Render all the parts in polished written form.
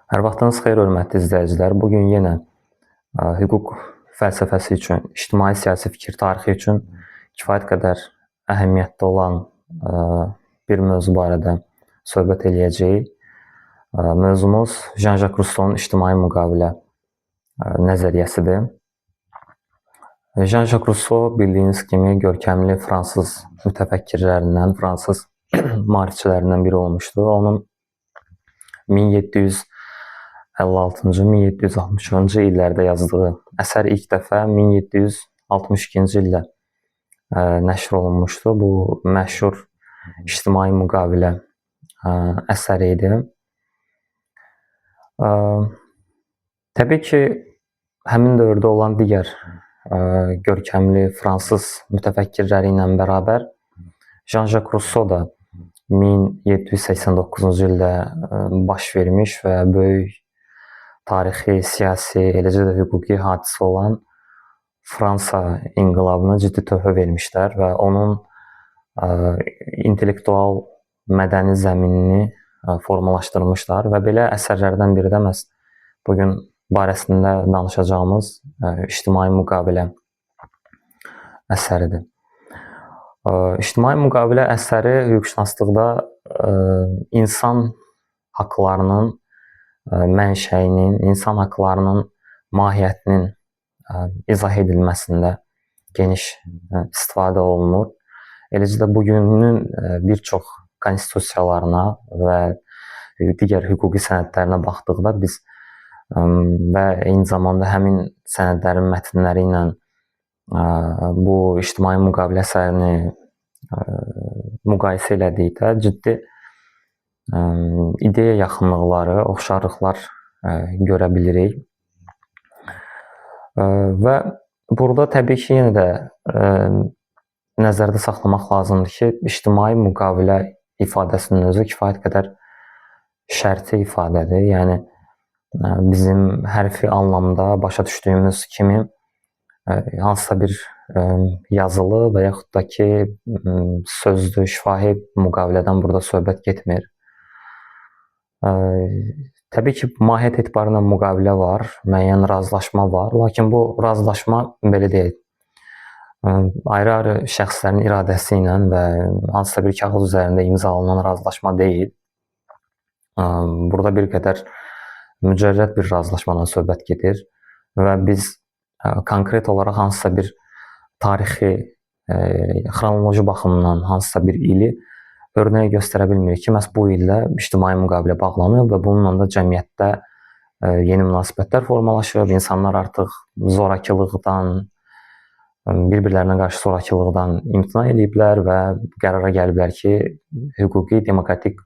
Hər vaxtınız xeyir, hörmətli izləyicilər. Bugün yenə hüquq fəlsəfəsi üçün, ictimai-siyasi fikir tarixi üçün kifayət qədər əhəmiyyətli olan bir mövzu barədə söhbət eləyəcəyik. Mövzumuz Jean-Jacques Rousseau'nun ictimai müqavilə nəzəriyyəsidir. Jean-Jacques Rousseau bildiyiniz kimi görkəmli fransız mütəfəkkirlərindən, fransız maarifçilərindən biri olmuşdu. Onun 1756-1760-cı illərdə yazdığı əsər ilk dəfə 1762-ci ildə nəşr olunmuşdu. Bu məşhur ictimai müqavilə əsəri idi. Təbii ki, həmin dövrdə olan digər görkəmli fransız mütəfəkkirləri ilə bərabər Jean-Jacques Rousseau da 1789-cu ildə baş vermiş və böyük tarixi, siyasi, eləcə də hüquqi hadisə olan Fransa inqilabına ciddi töhfə vermişlər və onun intellektual, mədəni zəminini formalaşdırmışlar və belə əsərlərdən biri də məhz bugün barəsində danışacağımız ictimai müqavilə əsəridir. İctimai müqavilə əsəri hüquqşünaslıqda insan haqlarının mənşəyinin, insan haqlarının mahiyyətinin izah edilməsində geniş istifadə olunur. Eləcə də bugünün bir çox konstitusiyalarına və digər hüquqi sənədlərinə baxdıqda biz və eyni zamanda həmin sənədlərin mətnləri ilə bu ictimai müqavilə əsərini müqayisə elədikdə ciddi ideya yaxınlıqları, oxşarlıqlar görə bilirik. Və burada təbii ki, yenə də nəzərdə saxlamaq lazımdır ki, ictimai müqavilə ifadəsinin özü kifayət qədər şərti ifadədir. Yəni bizim hərfi anlamda başa düşdüyümüz kimi hansısa bir yazılı və yaxud da ki, sözlü, şifahi müqavilədən burada söhbət getmir. Təbii ki, mahiyyət etibarı ilə müqavilə var, müəyyən razılaşma var, lakin bu razılaşma belə deyil. Ayrı-ayrı şəxslərin iradəsi ilə və hansısa bir kağız üzərində imzalanan razılaşma deyil. Burada bir qədər mücərrəd bir razılaşmadan söhbət gedir və biz konkret olaraq hansısa bir tarixi, xronoloji baxımdan hansısa bir ili örnək göstərə bilmirik ki, məhz bu ildə ictimai müqavilə bağlanıb və bununla da cəmiyyətdə yeni münasibətlər formalaşıb, insanlar artıq zorakılıqdan, bir-birlərinə qarşı zorakılıqdan imtina ediblər və qərara gəliblər ki, hüquqi, demokratik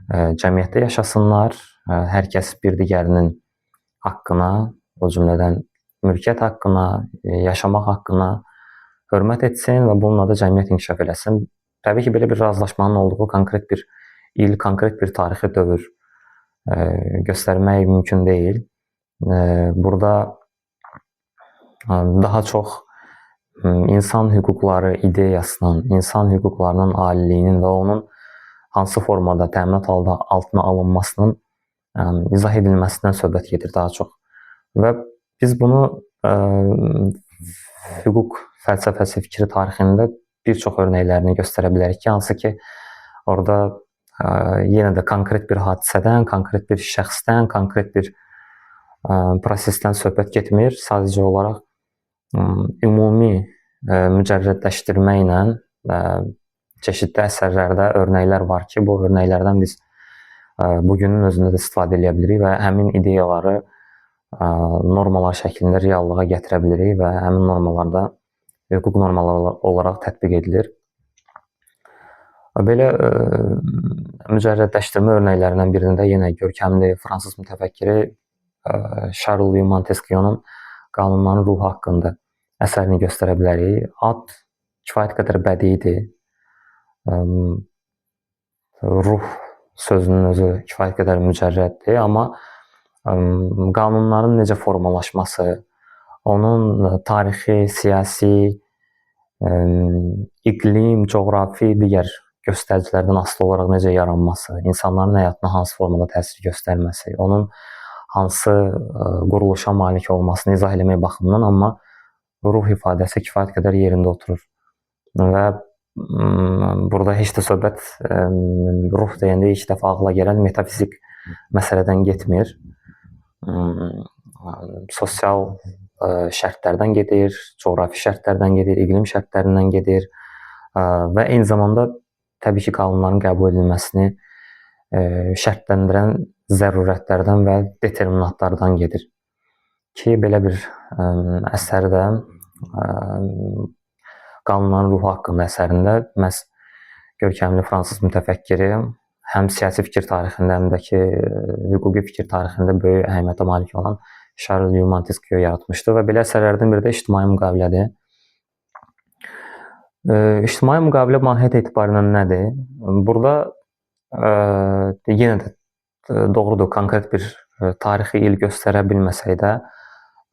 cəmiyyətdə yaşasınlar, hər kəs bir digərinin haqqına, o cümlədən mülkiyyət haqqına, yaşamaq haqqına hörmət etsin və bununla da cəmiyyət inkişaf eləsin. Təbii ki, belə bir razılaşmanın olduğu konkret bir il, konkret bir tarixi dövr göstərmək mümkün deyil. Burada daha çox insan hüquqları ideyasının, insan hüquqlarının aliliyinin və onun hansı formada təminat altına alınmasının izah edilməsindən söhbət gedir daha çox. Və biz bunu hüquq fəlsəfəsi fikri tarixində bir çox örnəklərini göstərə bilərik ki, hansı ki, orada yenə də konkret bir hadisədən, konkret bir şəxsdən, konkret bir prosesdən söhbət getmir. Sadəcə olaraq ümumi mücərrədləşdirmə ilə çeşidli əsərlərdə örnəklər var ki, bu örnəklərdən biz bugünün özündə də istifadə edə bilirik və həmin ideyaları normalar şəklində reallığa gətirə bilirik və həmin normalarda hüquq normalары olaraq tətbiq edilir. Belə mücərrədləşdirmə örnəklərindən birində yenə görkəmli fransız mütəfəkkiri Charles Montesquieu'nun qanunların ruhu haqqında əsərini göstərə bilərik. Ad kifayət qədər bədidir. Ruh sözünün özü kifayət qədər mücərrəddir, amma qanunların necə formalaşması, onun tarixi, siyasi, iqlim, coğrafi, digər göstəricilərdən asılı olaraq necə yaranması, insanların həyatına hansı formada təsir göstərməsi, onun hansı quruluşa malik olmasını izah eləmək baxımından, amma ruh ifadəsi kifayət qədər yerində oturur. Və burada heç də söhbət ruh deyəndə ilk dəfə ağla gələn metafizik məsələdən getmir. Sosial şərtlərdən gedir, coğrafi şərtlərdən gedir, iqlim şərtlərindən gedir və eyni zamanda təbii ki, qanunların qəbul edilməsini şərtləndirən zərurətlərdən və determinantlardan gedir ki, belə bir əsərdə Qanunların ruhu haqqında əsərində məhz görkəmli fransız mütəfəkkiri həm siyasi fikir tarixində, həm də ki, hüquqi fikir tarixində böyük əhəmiyyətə malik olan Charles Louis Montesquieu yaratmışdı və belə əsərlərdən biri də ictimai müqavilədir. İctimai müqavilə mahiyyət etibarilə nədir? Burada yenə də doğrudur, konkret bir tarixi il göstərə bilməsək də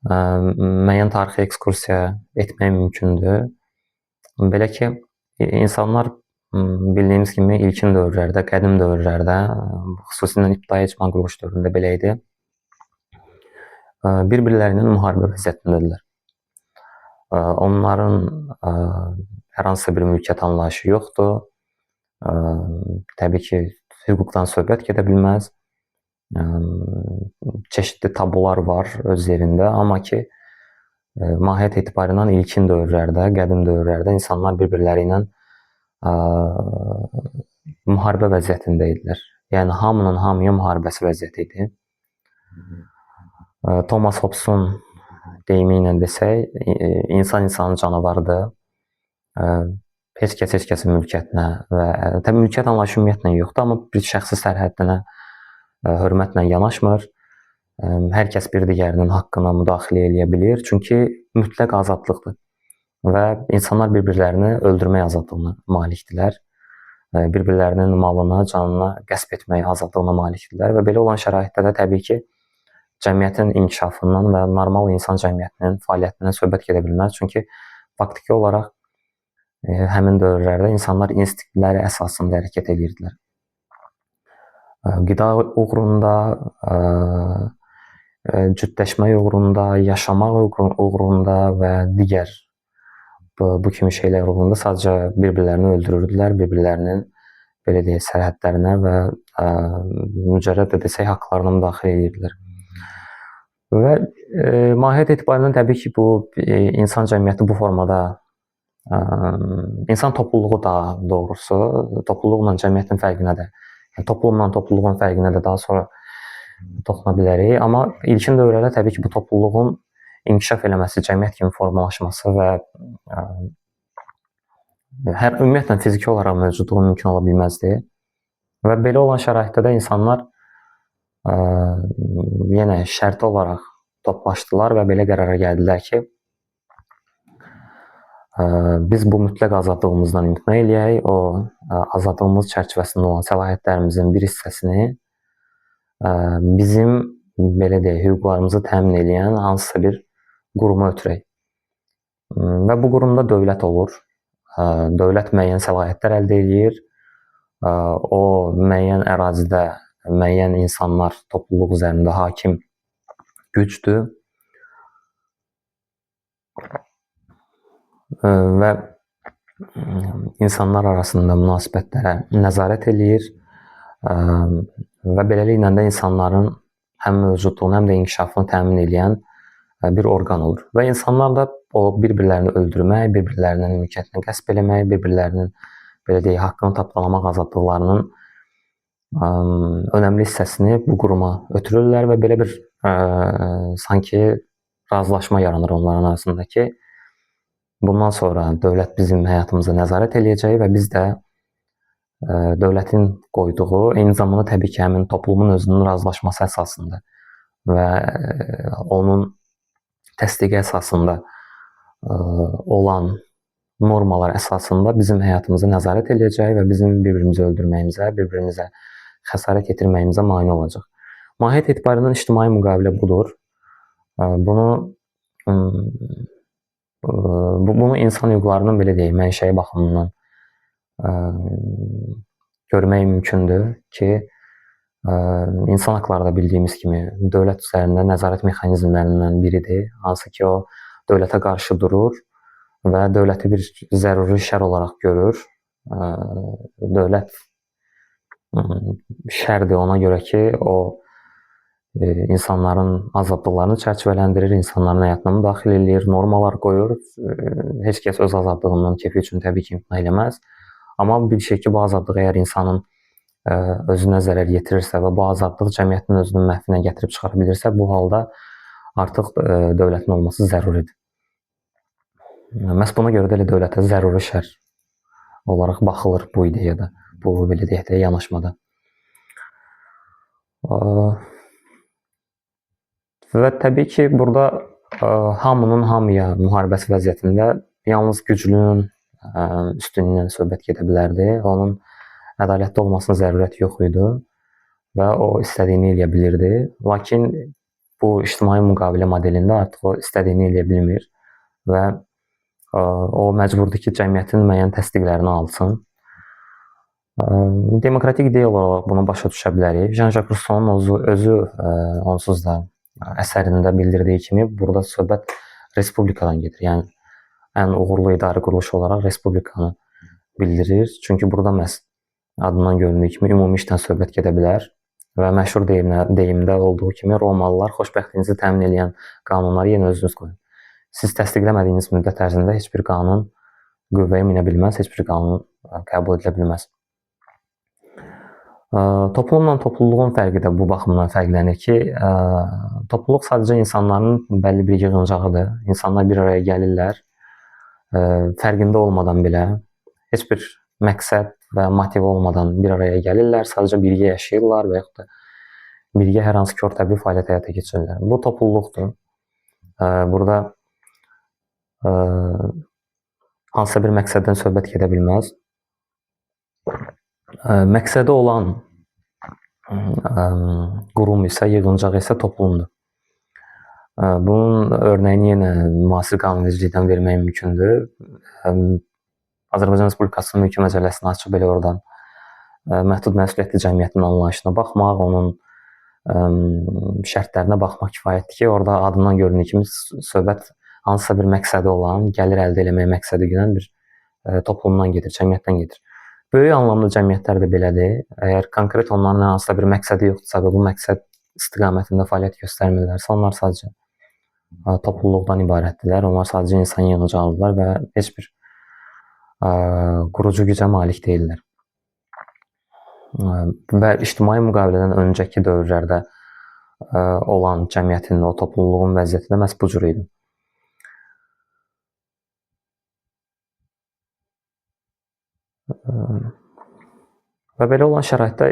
müəyyən tarixi ekskursiya etmək mümkündür. Belə ki, insanlar bildiyimiz kimi ilkin dövrlərdə, qədim dövrlərdə, xüsusilə ibtidai icma quruluş dövründə belə idi, bir-birlərinin müharibə vəziyyətindədirlər. Onların hər hansısa bir mülkiyyət anlayışı yoxdur. Təbii ki, hüquqdan söhbət gedə bilməz. Çeşitli tabular var öz yerində, amma ki, mahiyyət etibarilə ilkin dövrlərdə, qədim dövrlərdə insanlar bir-birləri ilə müharibə vəziyyətində idilər. Yəni, hamının hamıya müharibəsi vəziyyəti idi. Thomas Hobbesin deyimi ilə desək, insan insanın canavarıdır. Heç kəsin mülkiyyətinə və təbii mülkiyyət anlayışı ümumiyyətlə yoxdur, amma bir şəxsi sərhəddinə hörmətlə yanaşmır. Hər kəs bir digərinin haqqına müdaxilə edə bilir, çünki mütləq azadlıqdır və insanlar bir-birlərini öldürmək azadlığına malikdirlər. Bir-birlərinin malına, canına qəsb etmək azadlığına malikdirlər və belə olan şəraitdə də təbii ki, cəmiyyətin inkişafından və normal insan cəmiyyətinin fəaliyyətindən söhbət gedə bilməz. Çünki faktiki olaraq həmin dövrlərdə insanlar instinktləri əsasında hərəkət edirdilər. Qida uğrunda, cütləşmək uğrunda, yaşamaq uğrunda və digər bu kimi şeylər uğrunda sadəcə bir-birlərini öldürürdülər, bir-birlərinin belə deyək, sərhədlərinə və mücərrəd də desək, haqlarına müdaxilə edirdilər. Və mahiyyət etibarilə təbii ki, bu insan cəmiyyəti bu formada, insan topluluğu daha doğrusu, topluluqla cəmiyyətin fərqinə də, toplumla topluluğun fərqinə də daha sonra toxuna bilərik. Amma ilkin dövrlərdə təbii ki, bu topluluğun inkişaf eləməsi, cəmiyyət kimi formalaşması və ümumiyyətlə fiziki olaraq mövcudluğu mümkün ola bilməzdi. Və belə olan şəraitdə də insanlar yenə şərti olaraq toplaşdılar və belə qərara gəldilər ki, biz bu mütləq azadlığımızdan imtina eləyək, o azadlığımız çərçivəsində olan səlahiyyətlərimizin bir hissəsini bizim, belə deyək, hüquqlarımızı təmin edən hansısa bir quruma ötürək. Və bu qurumda dövlət olur. Dövlət müəyyən səlahiyyətlər əldə edir. O müəyyən ərazidə müəyyən insanlar topluluq üzərində hakim gücdür. Və insanlar arasında münasibətlərə nəzarət eləyir və beləliklə də insanların həm mövcudluğunu, həm də inkişafını təmin edən bir orqan olur. Və insanlar da o bir-birlərini öldürmək, bir-birlərinin mülkiyyətini qəsb eləmək, bir-birlərinin belə deyək, haqqını tapdalamaq azadlıqlarının önəmli hissəsini bu quruma ötürürlər və belə bir sanki razılaşma yaranır onların arasında ki, bundan sonra dövlət bizim həyatımıza nəzarət eləyəcək və biz də dövlətin qoyduğu, eyni zamanda təbii ki, həmin toplumun özünün razılaşması əsasında və onun təsdiqi əsasında olan normalar əsasında bizim həyatımıza nəzarət eləyəcək və bizim bir-birimizi öldürməyimizə, bir-birimizə xəsarət yetirməyimizə mane olacaq. Mahiyyət etibarilə ictimai müqavilə budur. Bunu insan hüquqlarının belə deyək, mənşəyi baxımından görmək mümkündür ki, insan haqları da bildiyimiz kimi dövlət üzərində nəzarət mexanizmlərindən biridir, hansı ki, o dövlətə qarşı durur və dövləti bir zəruri şər olaraq görür. Dövlət şərdir ona görə ki, o insanların azadlıqlarını çərçivələndirir, insanların həyatına müdaxilə eləyir, normalar qoyur. Heç kəs öz azadlığından keyfi üçün təbii ki, imtina eləməz. Amma bir şey ki, bu azadlıq əgər insanın özünə zərər yetirirsə və bu azadlıq cəmiyyətin özünün məhvinə gətirib çıxara bilirsə, bu halda artıq dövlətin olması zəruridir. Məhz buna görə də elə dövlətə zəruri şər olaraq baxılır bu ideyada, bu belə deyək də yanaşmada. Və təbii ki, burada hamının hamıya müharibəsi vəziyyətində yalnız güclünün üstünlüyündən söhbət gedə bilərdi. Onun ədalətli olmasına zərurət yox idi və o istədiyini eləyə bilirdi. Lakin bu ictimai müqavilə modelində artıq o istədiyini eləyə bilmir və o məcburdur ki, cəmiyyətin müəyyən təsdiqlərini alsın. Demokratik ideya olaraq bunu başa düşə bilərik. Jean-Jacques Rousseau'nun özü onsuz da əsərində bildirdiyi kimi, burada söhbət respublikadan gedir. Yəni, ən uğurlu idarə quruluşu olaraq respublikanı bildirir. Çünki burada məhz adından göründüyü kimi ümumi işdən söhbət gedə bilər və məşhur deyimdə olduğu kimi Romalılar xoşbəxtliyinizi təmin edən qanunları yenə özünüz qoyun. Siz təsdiqləmədiyiniz müddət ərzində heç bir qanun qüvvəyə minə bilməz, heç bir qanun qəbul edilə bilməz. Toplumla topluluğun fərqi də bu baxımdan fərqlənir ki, topluluq sadəcə insanların bəlli bir yığıncağıdır. İnsanlar bir araya gəlirlər, fərqində olmadan belə, heç bir məqsəd və motiv olmadan bir araya gəlirlər, sadəcə birgə yaşayırlar və yaxud da birgə hər hansı ki, təbii fəaliyyət həyata keçirirlər. Bu topluluqdur. Burada hansısa bir məqsəddən söhbət gedə bilməz. Məqsədi olan qurum isə, yığıncaq isə toplumdur. Bunun örnəyini yenə müasir qanunvericilikdən vermək mümkündür. Azərbaycan Respublikasının Mülki Məcəlləsini açıb belə oradan məhdud məsuliyyətli cəmiyyətin anlayışına baxmaq, onun şərtlərinə baxmaq kifayətdir ki, orada adından göründüyü kimi söhbət hansısa bir məqsədi olan, gəlir əldə eləmək məqsədi güdən bir toplumdan gedir, cəmiyyətdən gedir. Böyük anlamda cəmiyyətlər də belədir. Əgər konkret onların hansısa bir məqsədi yoxdursa və bu məqsəd istiqamətində fəaliyyət göstərmirlərsə, onlar sadəcə topluluqdan ibarətdirlər. Onlar sadəcə insan yığıncağıdırlar və heç bir qurucu gücə malik deyirlər. Və ictimai müqavilədən öncəki dövrlərdə olan cəmiyyətin, o topluluğun vəziyyəti də məhz bu cür idi. Və belə olan şəraitdə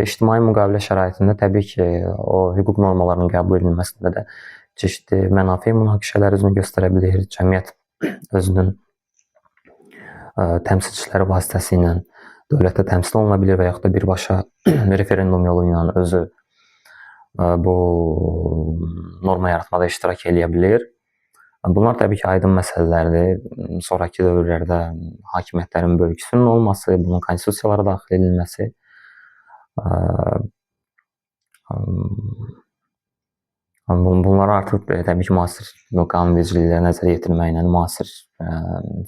ictimai müqavilə şəraitində təbii ki, o hüquq normalarının qəbul edilməsində də çeşitli mənafe münaqişələr özünü göstərə bilir. Cəmiyyət özünün təmsilçiləri vasitəsilə dövlətdə təmsil oluna bilir və yaxud da birbaşa referendum yolu ilə özü bu norma yaratmada iştirak edə bilir. Bunlar təbii ki, aydın məsələlərdir. Sonraki dövrlərdə hakimiyyətlərin bölgüsünün olması, bunun konstitusiyalara daxil edilməsi, bunları artıq təbii ki, müasir qanunvericilikləri nəzərə yetirməklə, müasir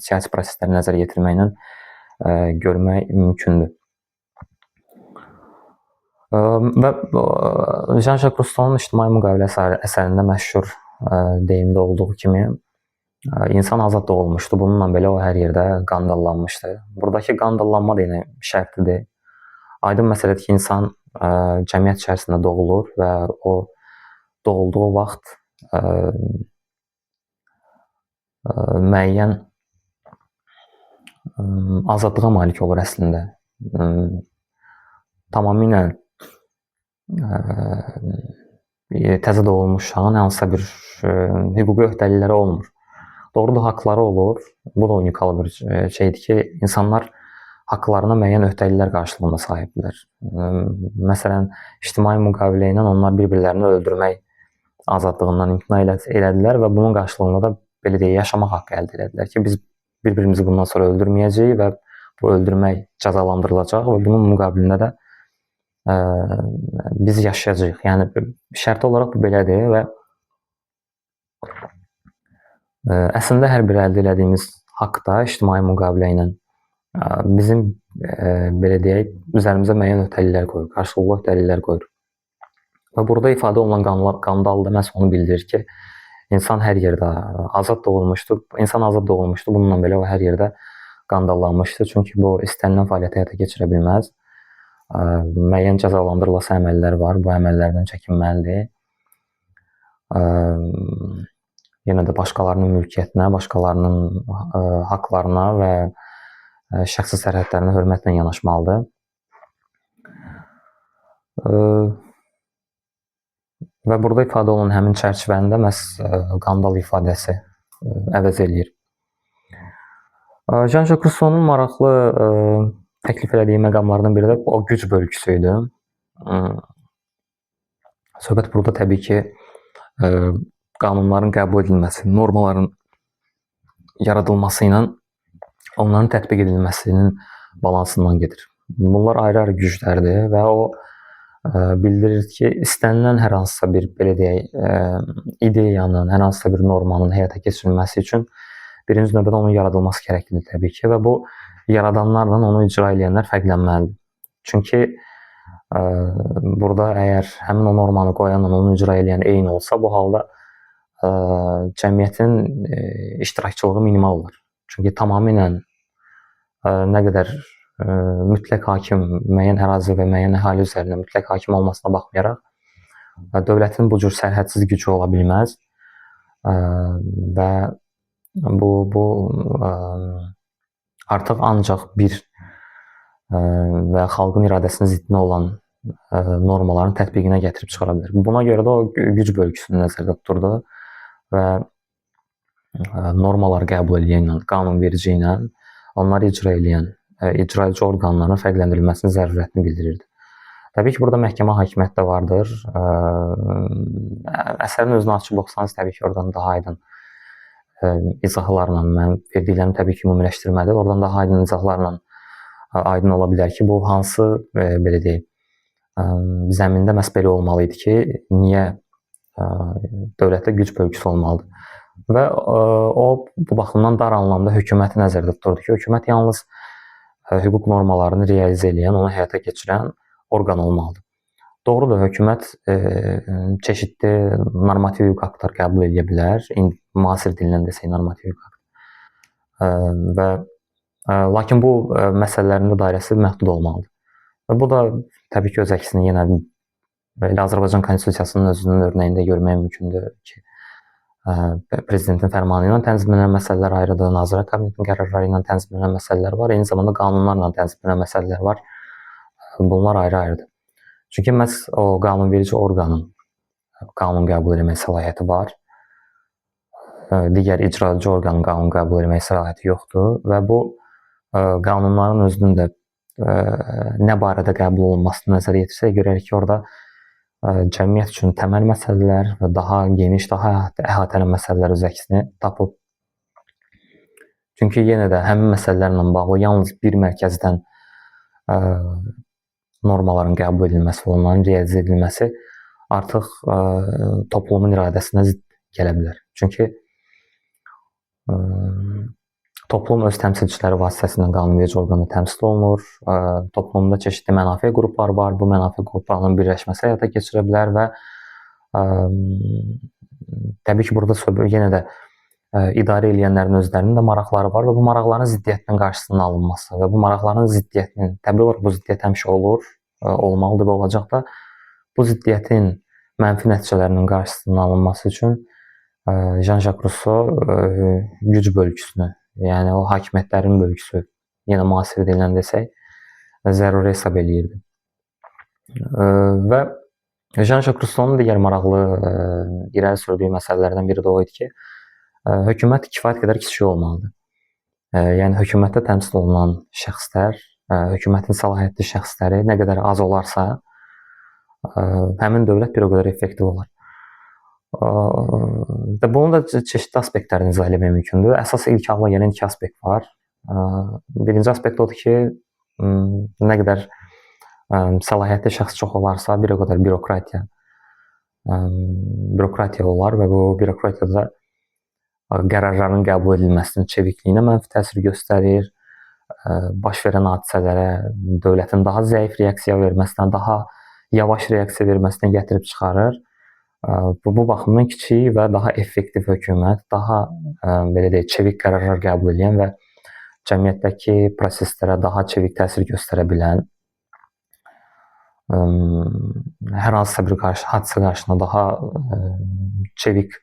siyasi prosesləri nəzərə yetirməklə görmək mümkündür. Və Jean-Jacques Rousseau'nun İctimai Müqavilə əsərində məşhur deyimdə olduğu kimi insan azad olmuşdu. Bununla belə o hər yerdə qandallanmışdı. Buradakı qandallanma da yenə şərtidir. Aydın məsələdir ki, insan cəmiyyət içərisində doğulur və o doğulduğu vaxt müəyyən azadlığa malik olur əslində. Tamamilə təzə doğulmuş uşağın hansısa bir hüquqi öhdəlikləri olmur. Doğrudur, haqları olur. Bu da unikal bir şeydir ki, insanlar haqlarına müəyyən öhdəliklər qarşılığında sahibdirlər. Məsələn, ictimai müqavilə ilə onlar bir-birlərini öldürmək azadlığından imtina elədilər və bunun qarşılığında da belə deyək, yaşamaq haqqı əldə elədilər ki, biz bir-birimizi bundan sonra öldürməyəcəyik və bu öldürmək cəzalandırılacaq və bunun müqabilində də biz yaşayacağıq. Yəni şərti olaraq bu belədir və əslində hər bir əldə elədiyimiz haqda ictimai müqavilə ilə bizim belə deyək, üzərimizə müəyyən öhdəliklər qoyur, qarşılıqlı öhdəliklər qoyur. Və burada ifadə olunan qanunda məhz onu bildirir ki, insan hər yerdə azad doğulmuşdur. İnsan azad doğulmuşdur. Bununla belə o hər yerdə qandallanmışdır. Çünki bu istənilən fəaliyyəti həyata keçirə bilməz. Müəyyən cəzalandırılası əməllər var. Bu əməllərdən çəkinməlidir. Yenə də başqalarının mülkiyyətinə, başqalarının haqlarına və şəxsi sərhədlərinə hörmətlə yanaşmalıdır. Və burada ifadə olunan həmin çərçivəndə məhz qandal ifadəsi əvəz eləyir. Jean-Jacques Rousseau'nun maraqlı təklif elədiyi məqamlardan biri də o güc bölgüsü idi. Söhbət burada təbii ki, qanunların qəbul edilməsi, normaların yaradılması ilə onların tətbiq edilməsinin balansından gedir. Bunlar ayrı-ayrı güclərdir və o bildirir ki, istənilən hər hansısa bir, belə deyək, ideyanın, hər hansısa bir normanın həyata keçirilməsi üçün birinci növbədə onun yaradılması gərəklidir təbii ki və bu yaradanlarla onu icra edənlər fərqlənməlidir. Çünki burada əgər həmin o normanı qoyanla onu icra edən eyni olsa, bu halda cəmiyyətin iştirakçılığı minimal olur. Çünki tamamilə nə qədər mütləq hakim müəyyən ərazi və müəyyən əhali üzərində mütləq hakim olmasına baxmayaraq, dövlətin bu cür sərhədsiz gücü ola bilməz və bu artıq ancaq bir və xalqın iradəsinin ziddinə olan normaların tətbiqinə gətirib çıxara bilər. Buna görə də o güc bölgüsünü nəzərdə tuturdu və normalar qəbul edən, qanunverici ilə onları icra edən icraedici orqanların fərqləndirilməsinin zərurətini bildirirdi. Təbii ki, burada məhkəmə hakimiyyəti də vardır. Əsərin özünü açıb oxusanız, təbii ki, oradan daha aydın izahlarla, mən verdiklərimi təbii ki, ümumiləşdirmədir. Oradan daha aydın izahlarla aydın ola bilər ki, bu hansı, belə deyək, zəmində məhz belə olmalı idi ki, niyə dövlətdə güc bölgüsü olmalıdır. Və o, bu baxımdan dar anlamda hökuməti nəzərdə tuturdu ki, hökumət yalnız hüquq normalarını realizə edən, onu həyata keçirən orqan olmalıdır. Doğrudur, hökumət çeşidli normativ hüquq aktlar qəbul edə bilər. Müasir dillə desək normativ hüquq akt. Lakin bu məsələlərin də dairəsi məhdud olmalıdır. Və bu da təbii ki, öz əksini yenə Azərbaycan Konstitusiyasının özünün örnəyində görmək mümkündür ki, prezidentin fərmanı ilə tənzimlənən məsələlər ayrıdır, Nazirlər Kabinetinin qərarları ilə tənzimlənən məsələlər var, eyni zamanda qanunlarla tənzimlənən məsələlər var. Bunlar ayrı-ayrıdır. Çünki məhz o qanunverici orqanın qanun qəbul etmək səlahiyyəti var. Digər icraedici orqanın qanun qəbul etmək səlahiyyəti yoxdur və bu qanunların özünün də nə barədə qəbul olunmasını nəzərə yetirsək, görərik ki, orada cəmiyyət üçün təməl məsələlər və daha geniş, daha əhatəli məsələlər öz əksini tapıb. Çünki yenə də həmin məsələlərlə bağlı yalnız bir mərkəzdən normaların qəbul edilməsi və onların realizə edilməsi artıq toplumun iradəsinə zidd gələ bilər. Çünki toplum öz təmsilçiləri vasitəsilə qanunverici orqanda təmsil olunur. Toplumda çeşidli mənafe qrupları var. Bu mənafe qruplarının birləşməsi həyata keçirə bilər və təbii ki, burada yenə də idarə edənlərin özlərinin də maraqları var və bu maraqların ziddiyyətinin qarşısının alınması və bu maraqların ziddiyyətinin, təbii olaraq bu ziddiyyət həmişə olur, olmalıdır və olacaq da, bu ziddiyyətin mənfi nəticələrinin qarşısının alınması üçün Jean-Jacques Rousseau güc bölgüsünü, yəni o hakimiyyətlərin bölgüsü, yenə müasir dillə desək, zəruri hesab eləyirdi. Və Jean-Jacques Rousseau'nun digər maraqlı irəli sürdüyü məsələlərdən biri də o idi ki, hökumət kifayət qədər kiçik olmalıdır. Yəni, hökumətdə təmsil olunan şəxslər, hökumətin səlahiyyətli şəxsləri nə qədər az olarsa, həmin dövlət bir o qədər effektiv olar. Bunun da çeşidli aspektlərini izah etmək mümkündür. Əsas ilk ağla gələn iki aspekt var. Birinci aspekt odur ki, nə qədər səlahiyyətli şəxs çox olarsa, bir o qədər bürokratiya olar və bu bürokratiyada qərarların qəbul edilməsinin çevikliyinə mənfi təsir göstərir. Baş verən hadisələrə dövlətin daha zəif reaksiya verməsinə, daha yavaş reaksiya verməsinə gətirib çıxarır. Bu baxımdan kiçik və daha effektiv hökumət, daha belə deyək, çevik qərarlar qəbul edən və cəmiyyətdəki proseslərə daha çevik təsir göstərə bilən, hər hansısa bir hadisə qarşısında daha çevik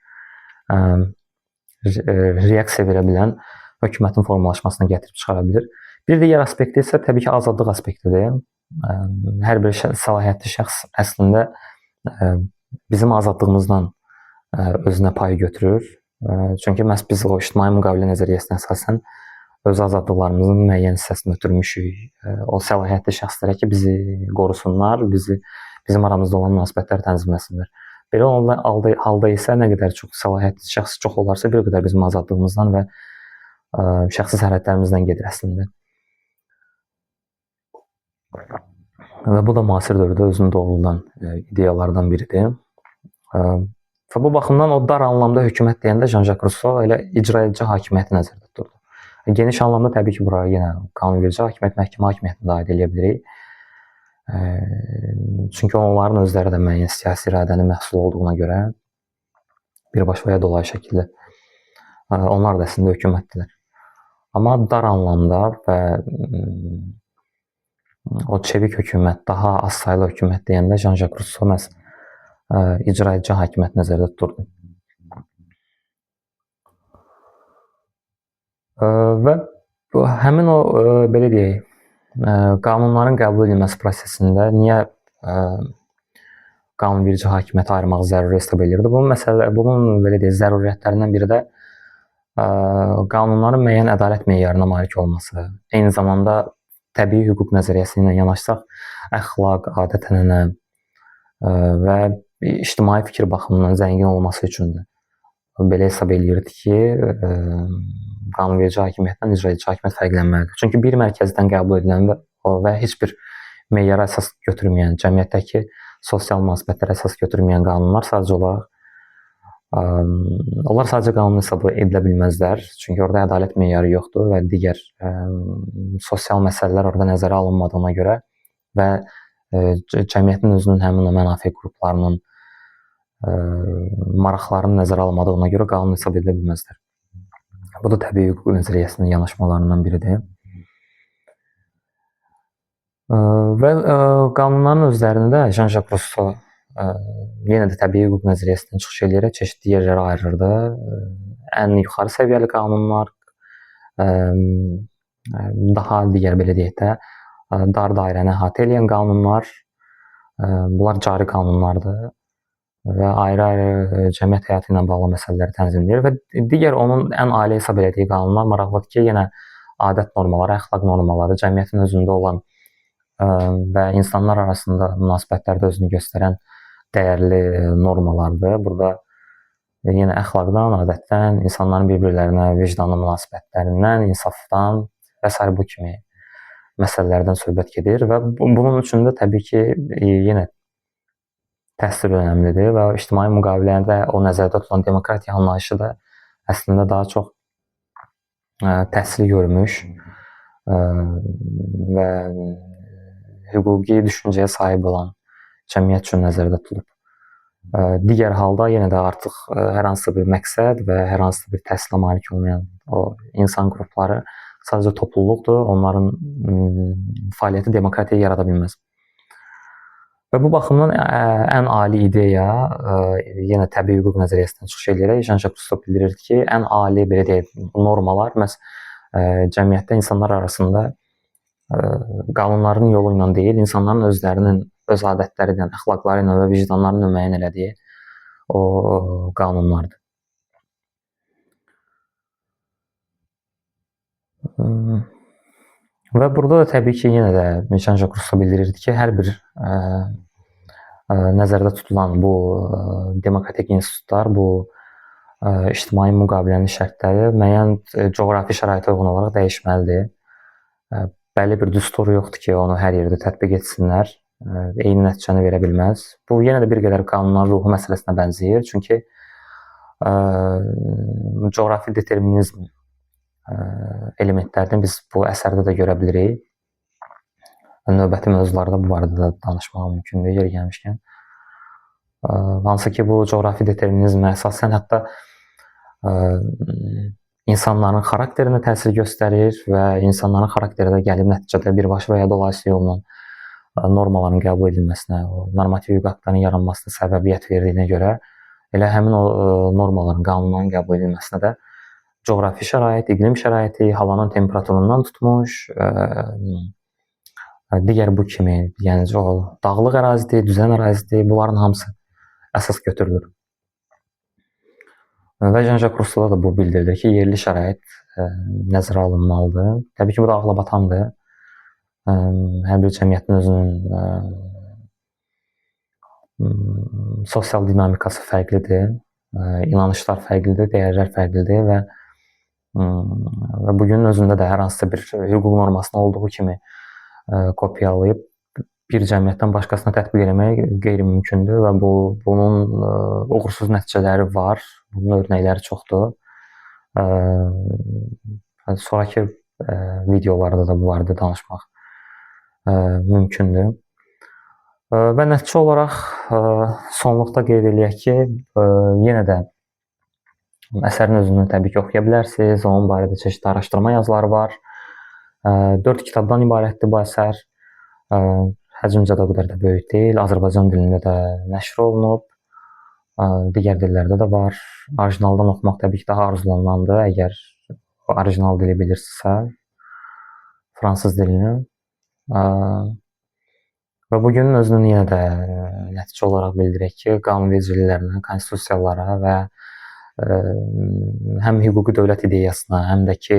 reaksiya verə bilən hökumətin formalaşmasına gətirib çıxara bilir. Bir digər aspekti isə təbii ki, azadlıq aspektidir. Hər bir səlahiyyətli şəxs əslində bizim azadlığımızdan özünə pay götürür. Çünki məhz biz o ictimai müqavilə nəzəriyyəsinə əsasən öz azadlıqlarımızın müəyyən hissəsini ötürmüşük. O səlahiyyətli şəxslərə ki, bizi qorusunlar, bizim aramızda olan münasibətləri tənzimləsinlər. Belə halda isə nə qədər çox səlahiyyətli şəxs çox olarsa, bir o qədər bizim azadlığımızdan və şəxsi sərhədlərimizdən gedir əslində. Və bu da müasir dövrdə özünü doğruldan ideyalardan biridir. Və bu baxımdan o dar anlamda hökumət deyəndə Jean-Jacques Rousseau elə icraedici hakimiyyəti nəzərdə tuturdu. Geniş anlamda təbii ki, buraya yenə qanunverici hakimiyyət, məhkəmə hakimiyyətini də aid edə bilirik. Çünki onların özləri də müəyyən siyasi iradənin məhsulu olduğuna görə birbaşa və ya dolayı şəkildə onlar da əslində hökumətdirlər. Amma dar anlamda və o çevik hökumət, daha az saylı hökumət deyəndə Jean-Jacques Rousseau məhz icraedici hakimiyyət nəzərdə tuturdu. Və həmin o, belə deyək, qanunların qəbul edilməsi prosesində niyə qanunverici hakimiyyəti ayırmaq zəruri hesab edirdi? Bunun belə deyək, zəruriyyətlərindən biri də qanunların müəyyən ədalət meyarına malik olması, eyni zamanda təbii hüquq nəzəriyyəsi ilə yanaşsaq, əxlaq, adət-ənənə və ictimai fikir baxımından zəngin olması üçündür. Belə hesab edirdi ki, qanunverici hakimiyyətdən icraedici hakimiyyət fərqlənməlidir. Çünki bir mərkəzdən qəbul edilən və heç bir meyara əsas götürməyən, cəmiyyətdəki sosial münasibətlərə əsas götürməyən qanunlar onlar sadəcə qanun hesab edilə bilməzlər. Çünki orada ədalət meyarı yoxdur və digər sosial məsələlər orada nəzərə alınmadığına görə və cəmiyyətin özünün həmin o mənafe qruplarının maraqlarının nəzərə alınmadığına görə qanun hesab edilə bilməzlər. Bu da təbii hüquq nəzəriyyəsinin yanaşmalarından biridir. Və qanunların özlərində Jean-Jacques Rousseau yenə də təbii hüquq nəzəriyyəsindən çıxış edərək çeşidli yerlərə ayırırdı. Ən yuxarı səviyyəli qanunlar, daha digər belə deyək də, dar dairəni əhatə edən qanunlar, bunlar cari qanunlardır və ayrı-ayrı cəmiyyət həyatı ilə bağlı məsələləri tənzimləyir və digər onun ən ali hesab etdiyi qanunlar maraqlıdır ki, yenə adət normaları, əxlaq normaları, cəmiyyətin özündə olan və insanlar arasında münasibətlərdə özünü göstərən dəyərli normalardır. Burada yenə əxlaqdan, adətdən, insanların bir-birlərinə vicdanlı münasibətlərindən, insafdan və s. bu kimi məsələlərdən söhbət gedir və bunun üçün də təbii ki, yenə təsir önəmlidir və ictimai müqavilədə o nəzərdə tutulan demokratiya anlayışı da əslində daha çox təhsil görmüş və hüquqi düşüncəyə sahib olan cəmiyyət üçün nəzərdə tutulub. Digər halda yenə də artıq hər hansı bir məqsəd və hər hansı bir təhsilə malik olmayan o insan qrupları sadəcə topluluqdur, onların fəaliyyəti demokratiya yarada bilməz. Və bu baxımdan ən ali ideya, yenə təbii hüquq nəzəriyyəsindən çıxış edərək Jean-Jacques Rousseau bildirir ki, ən ali belə deyək, normalar məhz cəmiyyətdə insanlar arasında qanunların yolu ilə deyil, insanların özlərinin öz adətləri ilə, əxlaqları ilə və vicdanlarını müəyyən elədiyi o qanunlardır. Və burada da təbii ki, yenə də Jean-Jacques Rousseau bildirirdi ki, hər bir nəzərdə tutulan bu demokratik institutlar, bu ictimai müqavilənin şərtləri müəyyən coğrafi şəraitə uyğun olaraq dəyişməlidir. Bəlli bir düstur yoxdur ki, onu hər yerdə tətbiq etsinlər. Eyni nəticəni verə bilməz. Bu yenə də bir qədər qanunların ruhu məsələsinə bənzəyir. Çünki coğrafi determinizm elementlərini biz bu əsərdə də görə bilirik. Növbəti mövzularda bu barədə də danışmaq mümkündür yeri gəlmişkən. Hansı ki, bu coğrafi determinizmə əsasən hətta insanların xarakterinə təsir göstərir və insanların xarakteri də gəlib nəticədə birbaşa və ya dolayısıyla yolla normaların qəbul edilməsinə, normativ hüquq aktlarının yaranmasına səbəbiyyət verdiyinə görə elə həmin o normaların, qanunların qəbul edilməsinə də coğrafi şərait, iqlim şəraiti, havanın temperaturundan tutmuş, digər bu kimi, yəni dağlıq ərazidir, düzən ərazidir, bunların hamısı əsas götürülür. Və Jean-Jacques Rousseau da bu bildirilir ki, yerli şərait nəzərə alınmalıdır. Təbii ki, bu da ağla batandır. Hər bir cəmiyyətin özünün sosial dinamikası fərqlidir, inanışlar fərqlidir, dəyərlər fərqlidir və bugünün özündə də hər hansısa bir hüquq normasının olduğu kimi kopyalayıb bir cəmiyyətdən başqasına tətbiq etmək qeyri-mümkündür və bunun uğursuz nəticələri var. Bunun örnəkləri çoxdur. Sonrakı videolarda da bu barədə danışmaq mümkündür. Və nəticə olaraq sonluqda qeyd eləyək ki, yenə də əsərin özünü təbii ki, oxuya bilərsiniz. Onun barədə çeşitli araşdırma yazıları var. 4 kitabdan ibarətdir bu əsər. Həcmcə də o qədər də böyük deyil. Azərbaycan dilində də nəşr olunub. Digər dillərdə də var. Orijinaldan oxumaq təbii ki, daha arzulanandır. Əgər orijinal dili bilirsinizsə, fransız dilini. Və bugünün özünün yenə də nəticə olaraq bildirək ki, qanunvericiliklərinə, konstitusiyalara və həm hüquqi dövlət ideyasına, həm də ki,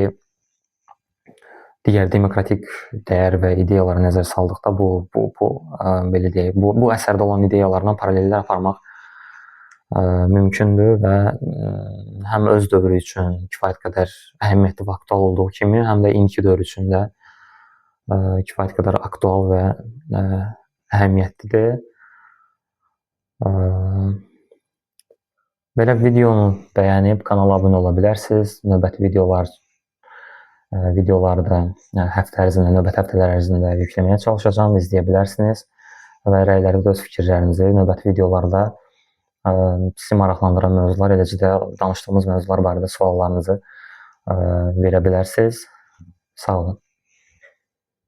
digər demokratik dəyər və ideyalara nəzər saldıqda belə deyək, bu əsərdə olan ideyalarla paralellər aparmaq mümkündür və həm öz dövrü üçün kifayət qədər əhəmiyyətli və aktual olduğu kimi, həm də indiki dövr üçün də kifayət qədər aktual və əhəmiyyətlidir. Belə videonu bəyənib kanala abunə ola bilərsiniz. Növbəti videoları da növbəti həftələr ərzində yükləməyə çalışacağım, izləyə bilərsiniz və rəyləri də öz fikirlərinizi növbəti videolarda sizi maraqlandıran mövzular, eləcə də danışdığımız mövzular barədə suallarınızı verə bilərsiniz. Sağ olun.